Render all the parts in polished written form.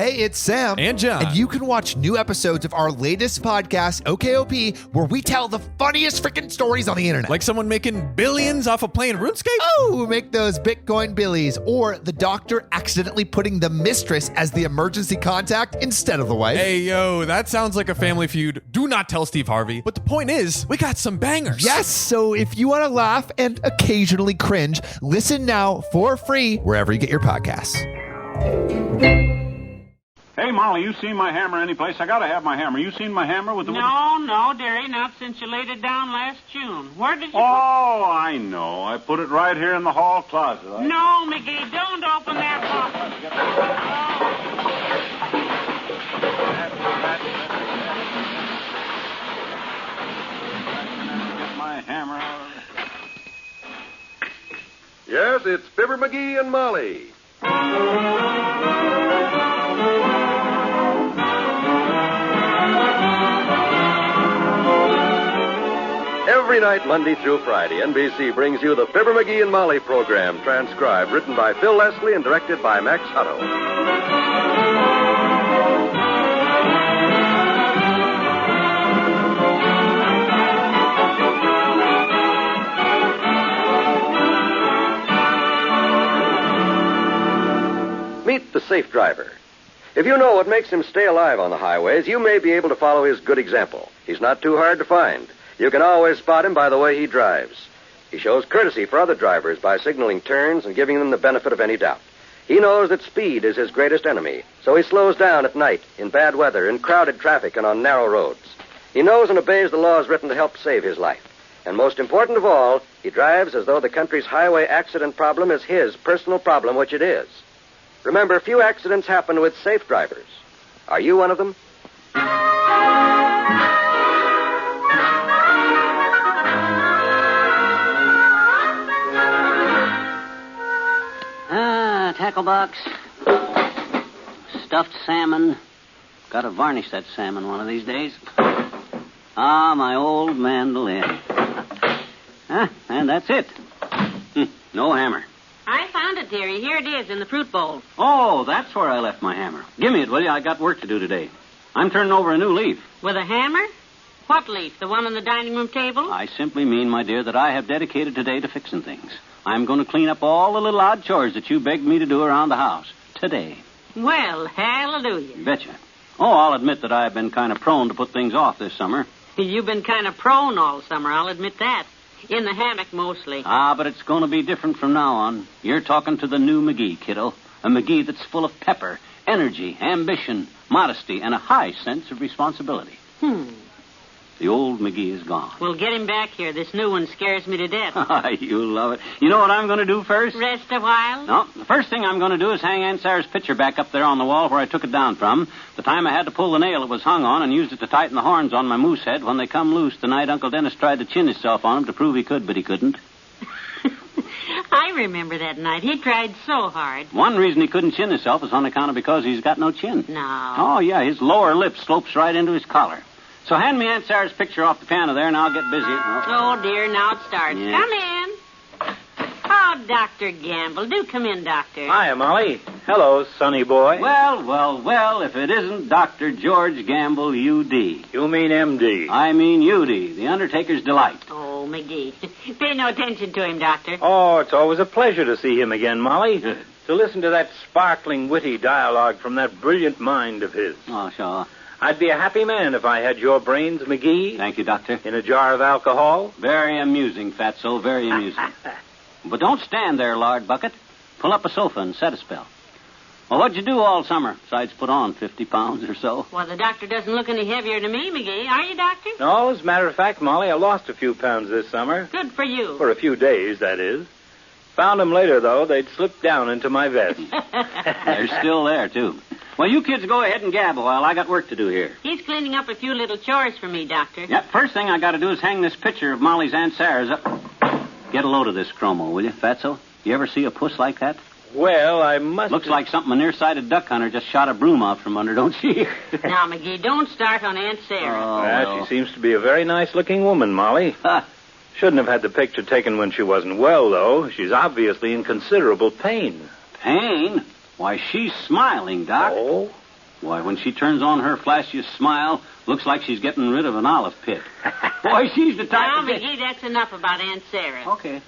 Hey, it's Sam. And John. And you can watch new episodes of our latest podcast, OKOP, where we tell the funniest freaking stories on the internet. Like someone making billions off of playing RuneScape? Oh, make those Bitcoin billies. Or the doctor accidentally putting the mistress as the emergency contact instead of the wife. Hey, yo, that sounds like a family feud. Do not tell Steve Harvey. But the point is, we got some bangers. Yes, so if you want to laugh and occasionally cringe, listen now for free wherever you get your podcasts. Hey, Molly, you seen my hammer anyplace? I gotta have my hammer. You seen my hammer with the... No, dearie, not since you laid it down last June. Where did you Oh, I know. I put it right here in the hall closet. No, McGee, don't open that box. Get my hammer out of it. Yes, it's Fibber, McGee, and Molly. Every night, Monday through Friday, NBC brings you the Fibber, McGee, and Molly program, transcribed, written by Phil Leslie and directed by Max Hutto. Meet the safe driver. If you know what makes him stay alive on the highways, you may be able to follow his good example. He's not too hard to find. You can always spot him by the way he drives. He shows courtesy for other drivers by signaling turns and giving them the benefit of any doubt. He knows that speed is his greatest enemy, so he slows down at night, in bad weather, in crowded traffic, and on narrow roads. He knows and obeys the laws written to help save his life. And most important of all, he drives as though the country's highway accident problem is his personal problem, which it is. Remember, few accidents happen with safe drivers. Are you one of them? Tackle box. Stuffed salmon. Gotta varnish that salmon one of these days. My old mandolin. And that's it. No hammer. I found it, dearie. Here it is in the fruit bowl. Oh, that's where I left my hammer. Give me it, will you? I got work to do today. I'm turning over a new leaf. With a hammer? What leaf? The one on the dining room table? I simply mean, my dear, that I have dedicated today to fixing things. I'm going to clean up all the little odd chores that you begged me to do around the house. Today. Well, hallelujah. Betcha. Oh, I'll admit that I've been kind of prone to put things off this summer. You've been kind of prone all summer, I'll admit that. In the hammock, mostly. But it's going to be different from now on. You're talking to the new McGee, kiddo. A McGee that's full of pepper, energy, ambition, modesty, and a high sense of responsibility. The old McGee is gone. Well, get him back here. This new one scares me to death. You love it. You know what I'm going to do first? Rest a while? No, the first thing I'm going to do is hang Aunt Sarah's picture back up there on the wall where I took it down from. The time I had to pull the nail it was hung on and used it to tighten the horns on my moose head when they come loose the night Uncle Dennis tried to chin himself on him to prove he could, but he couldn't. I remember that night. He tried so hard. One reason he couldn't chin himself is on account of because he's got no chin. No. Oh, yeah, his lower lip slopes right into his collar. So hand me Aunt Sarah's picture off the piano there, and I'll get busy. Oh, dear, now it starts. Yeah. Come in. Oh, Dr. Gamble. Do come in, Doctor. Hiya, Molly. Hello, sonny boy. Well, if it isn't Dr. George Gamble, U.D. You mean M.D.? I mean U.D., the Undertaker's Delight. Oh, McGee. Pay no attention to him, Doctor. Oh, it's always a pleasure to see him again, Molly. Good. To listen to that sparkling, witty dialogue from that brilliant mind of his. Oh, sure. I'd be a happy man if I had your brains, McGee. Thank you, Doctor. In a jar of alcohol. Very amusing, Fatso, very amusing. But don't stand there, lard bucket. Pull up a sofa and set a spell. Well, what'd you do all summer, besides put on 50 pounds or so? Well, the doctor doesn't look any heavier to me, McGee. Are you, Doctor? No, as a matter of fact, Molly, I lost a few pounds this summer. Good for you. For a few days, that is. Found them later, though. They'd slipped down into my vest. They're still there, too. Well, you kids go ahead and gab a while. I got work to do here. He's cleaning up a few little chores for me, Doctor. Yep, first thing I got to do is hang this picture of Molly's Aunt Sarah's up. Get a load of this chromo, will you, Fatso? You ever see a puss like that? Well, I must... Looks like something a near-sighted duck hunter just shot a broom out from under, don't she? Now, McGee, don't start on Aunt Sarah. Well, she seems to be a very nice-looking woman, Molly. Shouldn't have had the picture taken when she wasn't well, though. She's obviously in considerable pain. Pain? Why, she's smiling, Doc. Oh? Why, when she turns on her flashiest smile, looks like she's getting rid of an olive pit. Boy, she's the type Now, of... McGee, that's enough about Aunt Sarah. Okay.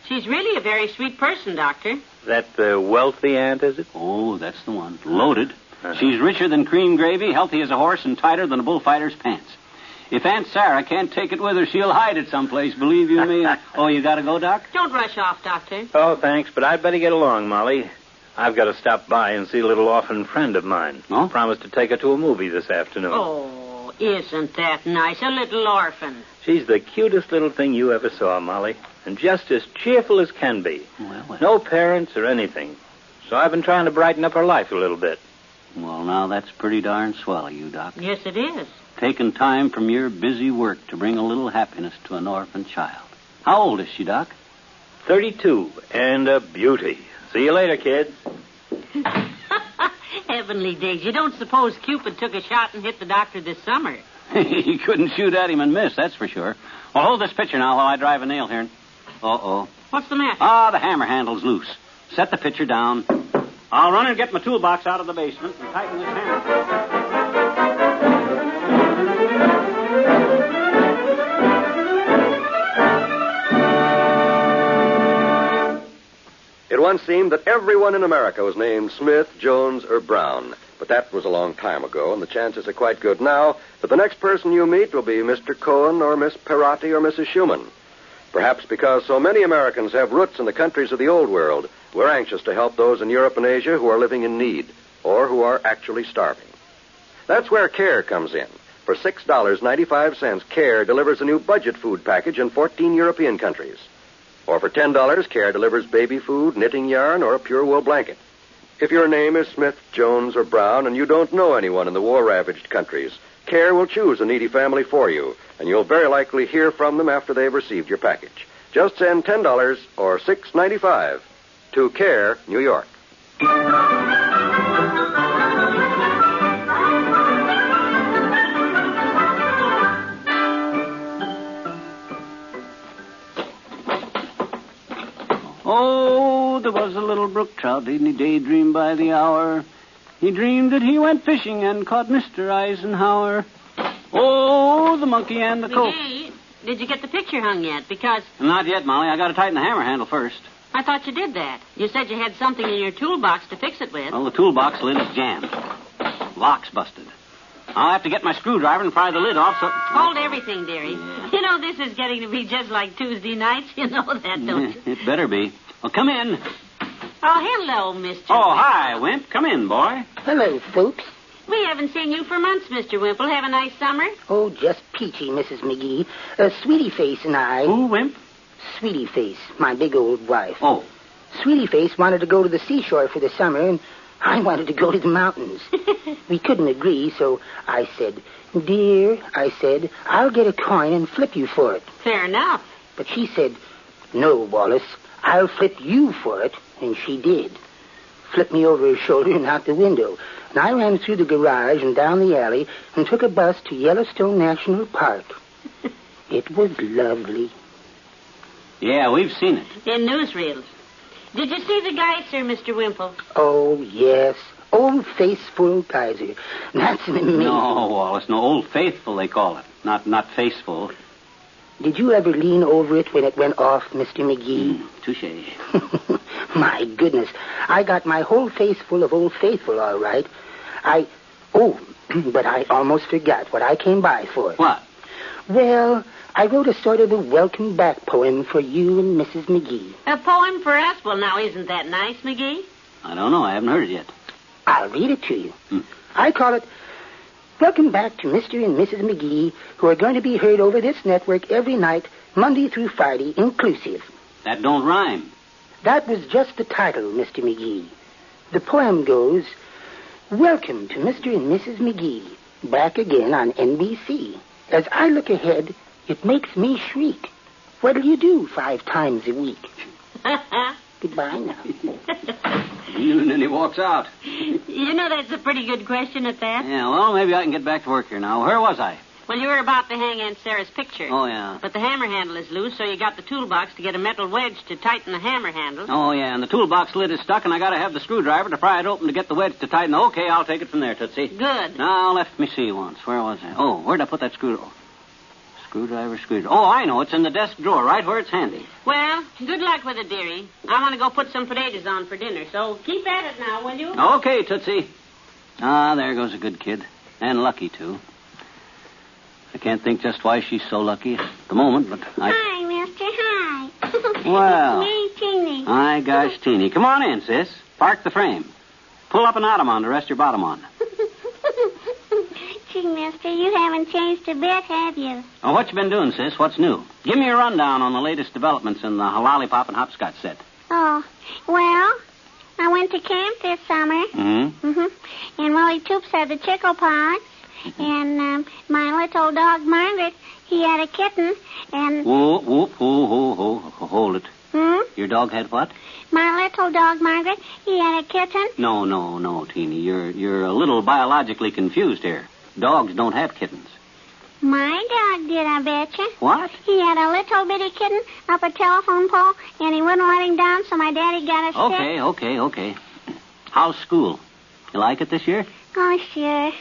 She's really a very sweet person, Doctor. That the wealthy aunt, is it? Oh, that's the one. Loaded. She's richer than cream gravy, healthy as a horse, and tighter than a bullfighter's pants. If Aunt Sarah can't take it with her, she'll hide it someplace, believe you me. Oh, you gotta go, Doc? Don't rush off, Doctor. Oh, thanks, but I'd better get along, Molly. I've got to stop by and see a little orphan friend of mine. Oh? Promised to take her to a movie this afternoon. Oh, isn't that nice? A little orphan. She's the cutest little thing you ever saw, Molly, and just as cheerful as can be. Well. No parents or anything. So I've been trying to brighten up her life a little bit. Well, now, that's pretty darn swell of you, Doc. Yes, it is. Taking time from your busy work to bring a little happiness to an orphan child. How old is she, Doc? 32, and a beauty. See you later, kids. Heavenly days. You don't suppose Cupid took a shot and hit the doctor this summer? He couldn't shoot at him and miss, that's for sure. Well, hold this pitcher now while I drive a nail here. Uh-oh. What's the matter? The hammer handle's loose. Set the pitcher down. I'll run and get my toolbox out of the basement and tighten this hammer. It once seemed that everyone in America was named Smith, Jones, or Brown. But that was a long time ago, and the chances are quite good now that the next person you meet will be Mr. Cohen or Miss Perotti or Mrs. Schumann. Perhaps because so many Americans have roots in the countries of the old world, we're anxious to help those in Europe and Asia who are living in need or who are actually starving. That's where CARE comes in. For $6.95, CARE delivers a new budget food package in 14 European countries. Or for $10, CARE delivers baby food, knitting yarn, or a pure wool blanket. If your name is Smith, Jones, or Brown, and you don't know anyone in the war-ravaged countries, CARE will choose a needy family for you, and you'll very likely hear from them after they've received your package. Just send $10 or $6.95 to CARE, New York. Oh, there was a little brook trout, didn't he daydream by the hour? He dreamed that he went fishing and caught Mr. Eisenhower. Oh, the monkey and the colt. McGee, did you get the picture hung yet? Because Not yet, Molly. I got to tighten the hammer handle first. I thought you did that. You said you had something in your toolbox to fix it with. Well, the toolbox lid is jammed. Lock's busted. I'll have to get my screwdriver and pry the lid off, so... Hold everything, dearie. Yeah. You know, this is getting to be just like Tuesday nights. You know that, don't you? It better be. Well, come in. Oh, hello, Mr. Oh, Wimple. hi, Wimp. Come in, boy. Hello, folks. We haven't seen you for months, Mr. Wimple. Have a nice summer? Oh, just peachy, Mrs. McGee. Sweetie Face and I... Who, Wimp? Sweetie Face, my big old wife. Oh. Sweetie Face wanted to go to the seashore for the summer, and I wanted to go to the mountains. We couldn't agree, so I said, "Dear," I said, "I'll get a coin and flip you for it." Fair enough. But she said, "No, Wallace, I'll flip you for it." And she did. Flipped me over her shoulder and out the window. And I ran through the garage and down the alley and took a bus to Yellowstone National Park. It was lovely. Yeah, we've seen it. In newsreels. Did you see the geyser, Mr. Wimple? Oh, yes. Old Faithful Geyser. That's an amazing... No, Wallace, no. Old Faithful, they call it. Not Faceful. Did you ever lean over it when it went off, Mr. McGee? Touche. My goodness. I got my whole face full of Old Faithful, all right. Oh, but I almost forgot what I came by for. What? Well, I wrote a sort of a welcome back poem for you and Mrs. McGee. A poem for us? Well, now, isn't that nice, McGee? I don't know. I haven't heard it yet. I'll read it to you. I call it, "Welcome back to Mr. and Mrs. McGee, who are going to be heard over this network every night, Monday through Friday, inclusive." That don't rhyme. That was just the title, Mr. McGee. The poem goes, "Welcome to Mr. and Mrs. McGee, back again on NBC. As I look ahead, it makes me shriek. What'll you do 5 times a week?" Goodbye now. And then he walks out. You know, that's a pretty good question at that. Yeah, well, maybe I can get back to work here now. Where was I? Well, you were about to hang Aunt Sarah's picture. Oh, yeah. But the hammer handle is loose, so you got the toolbox to get a metal wedge to tighten the hammer handle. Oh, yeah, and the toolbox lid is stuck, and I got to have the screwdriver to pry it open to get the wedge to tighten. Okay, I'll take it from there, Tootsie. Good. Now, let me see once. Where was I? Oh, where'd I put that screwdriver? Screwdriver. Oh, I know. It's in the desk drawer, right where it's handy. Well, good luck with it, dearie. I want to go put some potatoes on for dinner, so keep at it now, will you? Okay, Tootsie. Ah, there goes a good kid. And lucky, too. I can't think just why she's so lucky at the moment, but Hi, mister. Hi. Well. It's me, Teeny. My gosh, Teeny. Come on in, sis. Park the frame. Pull up an ottoman to rest your bottom on. Gee, mister, you haven't changed a bit, have you? Oh, what you been doing, sis? What's new? Give me a rundown on the latest developments in the lollipop and hopscotch set. Oh, well, I went to camp this summer. And Willie Toops had the chickle pox. And my little dog, Margaret, he had a kitten, and... Hold it. Your dog had what? My little dog, Margaret, he had a kitten. No, Teeny. You're a little biologically confused here. Dogs don't have kittens. My dog did, I betcha. What? He had a little bitty kitten up a telephone pole, and he wouldn't let him down, so my daddy got a stick. Okay. How's school? You like it this year? Oh, sure.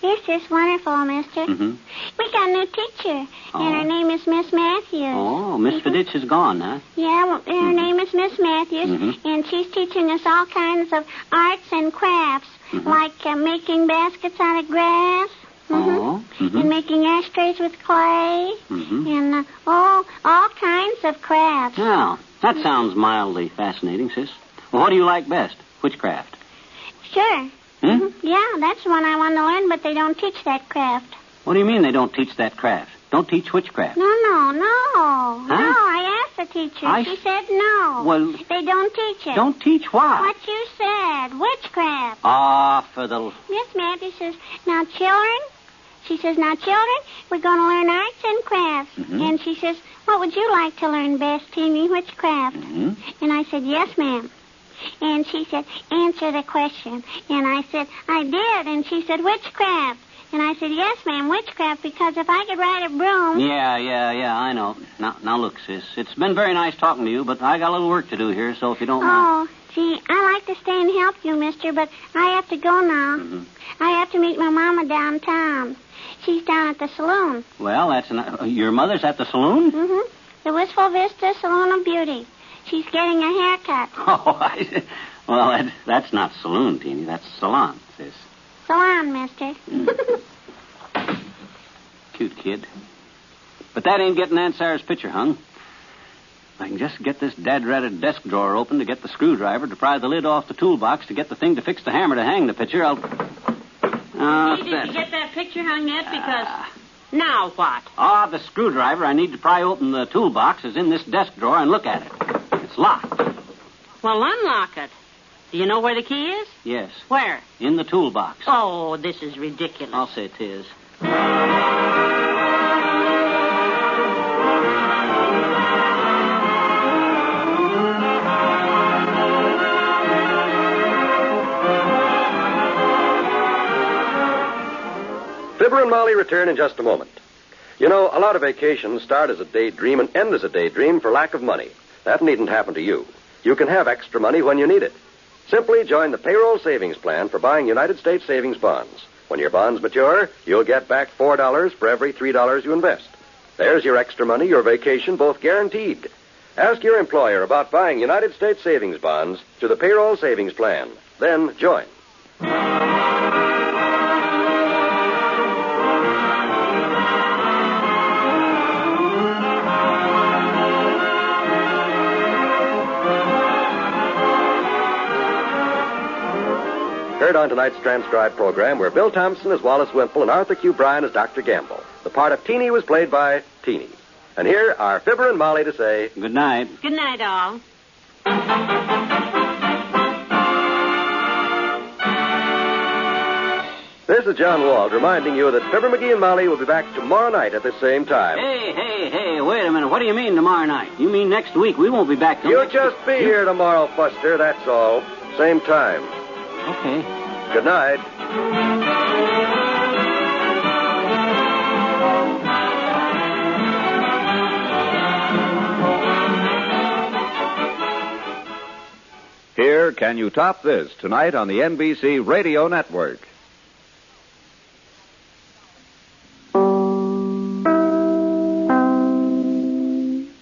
It's just wonderful, mister. We got a new teacher, and her name is Miss Matthews. Oh, Miss Fiditch is gone, huh? Yeah, well, her name is Miss Matthews, and she's teaching us all kinds of arts and crafts, like making baskets out of grass, and making ashtrays with clay, and all kinds of crafts. Now, that sounds mildly fascinating, sis. Well, what do you like best? Which craft? Sure. Yeah, that's the one I want to learn, but they don't teach that craft. What do you mean they don't teach that craft? Don't teach which craft? No. No, I asked the teacher. She said no. Well... They don't teach it. Don't teach what? What you said. Witchcraft. For the... Miss Matthews says, now, children, we're going to learn arts and crafts. And she says, what would you like to learn best, Teeny? Which craft? And I said, yes, ma'am. And she said, answer the question. And I said, I did. And she said, witchcraft. And I said, yes, ma'am, witchcraft, because if I could ride a broom... Yeah, I know. Now, look, sis, it's been very nice talking to you, but I got a little work to do here, so if you don't mind... Oh, gee, I like to stay and help you, mister, but I have to go now. I have to meet my mama downtown. She's down at the saloon. Well, your mother's at the saloon? The Wistful Vista Saloon of Beauty. She's getting a haircut. Well, that's not saloon, Teeny. That's salon, sis. Salon, mister. Cute kid. But that ain't getting Aunt Sarah's picture hung. I can just get this dad-ratted desk drawer open to get the screwdriver to pry the lid off the toolbox to get the thing to fix the hammer to hang the picture. Did you get that picture hung yet? Because... Now what? The screwdriver I need to pry open the toolbox is in this desk drawer, and look at it. It's locked. Well, unlock it. Do you know where the key is? Yes. Where? In the toolbox. Oh, this is ridiculous. I'll say it is. Fibber and Molly return in just a moment. You know, a lot of vacations start as a daydream and end as a daydream for lack of money. That needn't happen to you. You can have extra money when you need it. Simply join the payroll savings plan for buying United States savings bonds. When your bonds mature, you'll get back $4 for every $3 you invest. There's your extra money, your vacation, both guaranteed. Ask your employer about buying United States savings bonds through the payroll savings plan. Then join. Heard on tonight's transcribed program were Bill Thompson as Wallace Wimple and Arthur Q. Bryan as Dr. Gamble. The part of Teeny was played by Teeny. And here are Fibber and Molly to say... Good night. Good night, all. This is John Wald reminding you that Fibber, McGee, and Molly will be back tomorrow night at the same time. Hey, wait a minute. What do you mean tomorrow night? You mean next week? We won't be back till You'll just be here tomorrow, Buster, that's all. Same time. Okay. Good night. Can You Top This? Tonight on the NBC Radio Network.